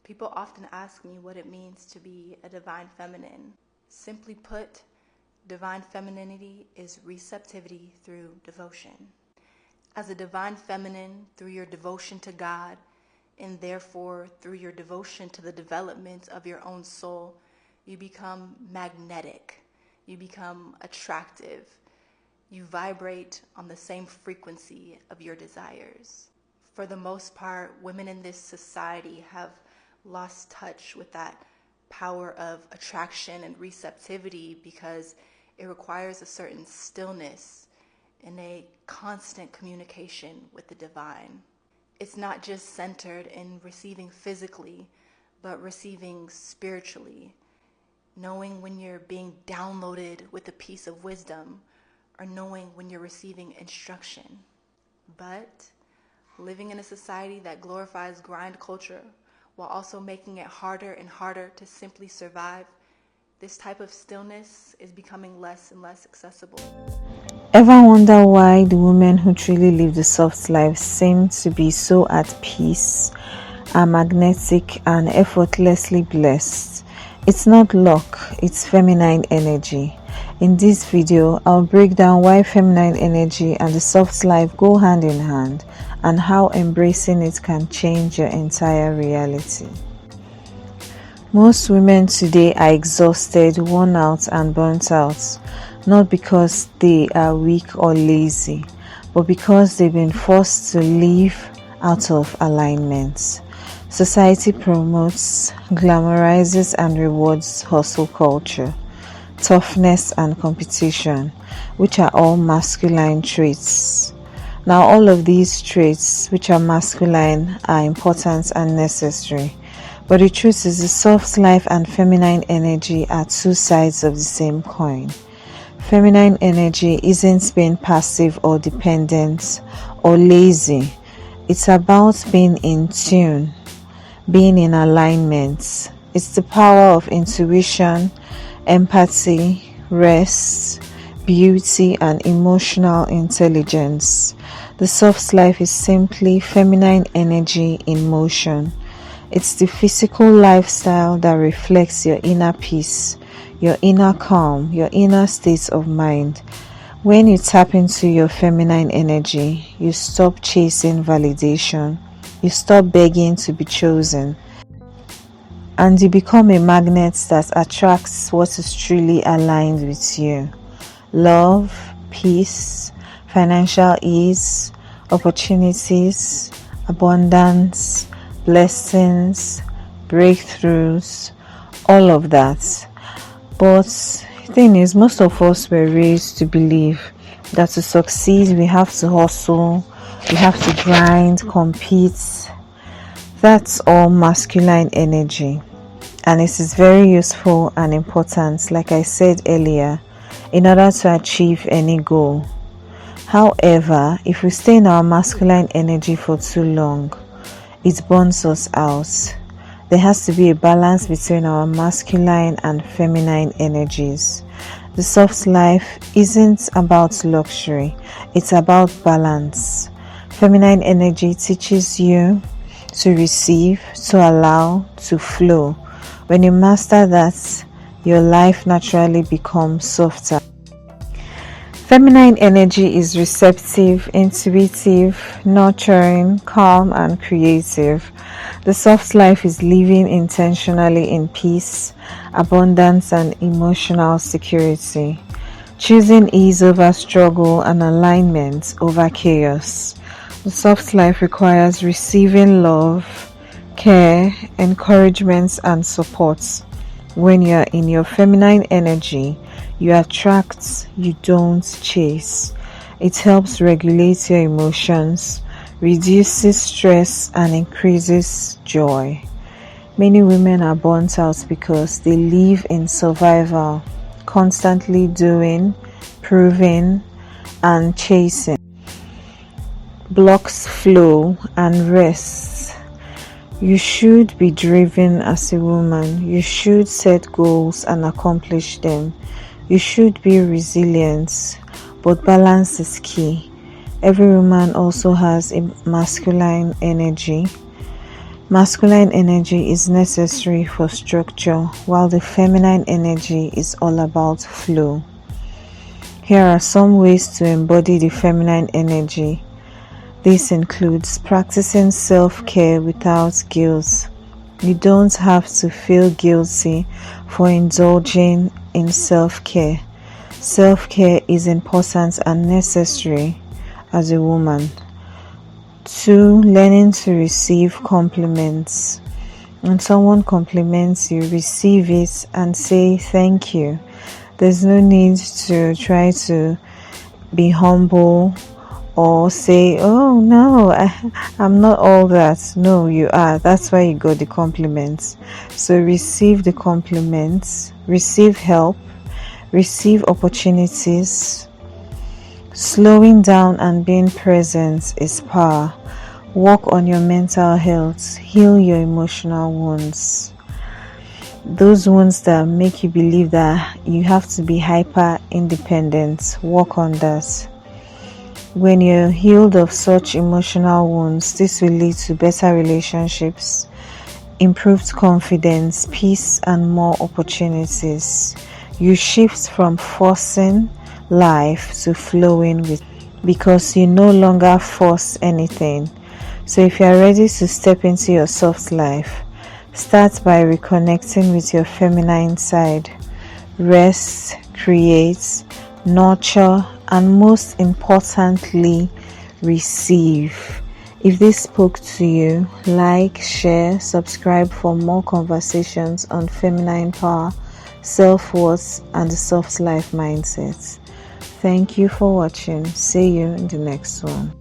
People often ask me what it means to be a divine feminine. Simply put, divine femininity is receptivity through devotion. As a divine feminine, through your devotion to God, and therefore through your devotion to the development of your own soul, you become magnetic, you become attractive, you vibrate on the same frequency of your desires. For the most part, women in this society have lost touch with that power of attraction and receptivity because it requires a certain stillness and a constant communication with the divine. It's not just centered in receiving physically, but receiving spiritually, knowing when you're being downloaded with a piece of wisdom or knowing when you're receiving instruction. But living in a society that glorifies grind culture while also making it harder and harder to simply survive, this type of stillness is becoming less and less accessible. Ever wonder why the women who truly live the soft life seem to be so at peace, are magnetic and effortlessly blessed? It's not luck, it's feminine energy. In this video, I'll break down why feminine energy and the soft life go hand in hand and how embracing it can change your entire reality. Most women today are exhausted, worn out and burnt out, not because they are weak or lazy, but because they've been forced to live out of alignment. Society promotes, glamorizes and rewards hustle culture, toughness and competition, which are all masculine traits. Now all of these traits, which are masculine, are important and necessary. But the truth is, the soft life and feminine energy are two sides of the same coin. Feminine energy isn't being passive or dependent or lazy. It's about being in tune, being in alignment. It's the power of intuition, empathy, rest, beauty, and emotional intelligence. The soft life is simply feminine energy in motion. It's the physical lifestyle that reflects your inner peace, your inner calm, your inner state of mind. When you tap into your feminine energy, you stop chasing validation, you stop begging to be chosen, and you become a magnet that attracts what is truly aligned with you. Love, peace, financial ease, opportunities, abundance, blessings, breakthroughs, all of that. But the thing is, most of us were raised to believe that to succeed we have to hustle, we have to grind, compete. That's all masculine energy, and it is very useful and important, like I said earlier, in order to achieve any goal. However, if we stay in our masculine energy for too long, it burns us out. There has to be a balance between our masculine and feminine energies. The soft life isn't about luxury, it's about balance. Feminine energy teaches you to receive, to allow, to flow. When you master that, your life naturally becomes softer. Feminine energy is receptive, intuitive, nurturing, calm, and creative. The soft life is living intentionally in peace, abundance, and emotional security, choosing ease over struggle and alignment over chaos. The soft life requires receiving love, care, encouragement, and support. When you are in your feminine energy, you attract, you don't chase. It helps regulate your emotions, reduces stress, and increases joy. Many women are burnt out because they live in survival, constantly doing, proving, and chasing. Blocks flow and rest. You should be driven as a woman. You should set goals and accomplish them. You should be resilient, but balance is key. Every woman also has a masculine energy. Masculine energy is necessary for structure, while the feminine energy is all about flow. Here are some ways to embody the feminine energy. This includes practicing self-care without guilt. You don't have to feel guilty for indulging in self-care. Self-care is important and necessary as a woman. 2. Learning to receive compliments. When someone compliments you, receive it and say thank you. There's no need to try to be humble or say, oh no, I'm not all that. No, you are. That's why you got the compliments. So receive the compliments, receive help, receive opportunities. Slowing down and being present is power. Work on your mental health. Heal your emotional wounds. Those wounds that make you believe that you have to be hyper independent. Work on that. When you're healed of such emotional wounds, this will lead to better relationships, improved confidence, peace, and more opportunities. You shift from forcing life to flowing with, because you no longer force anything. So if you are ready to step into your soft life, start by reconnecting with your feminine side. Rest, create, nurture, and most importantly, receive. If this spoke to you, like, share, subscribe for more conversations on feminine power, self-worth, and the soft life mindset. Thank you for watching. See you in the next one.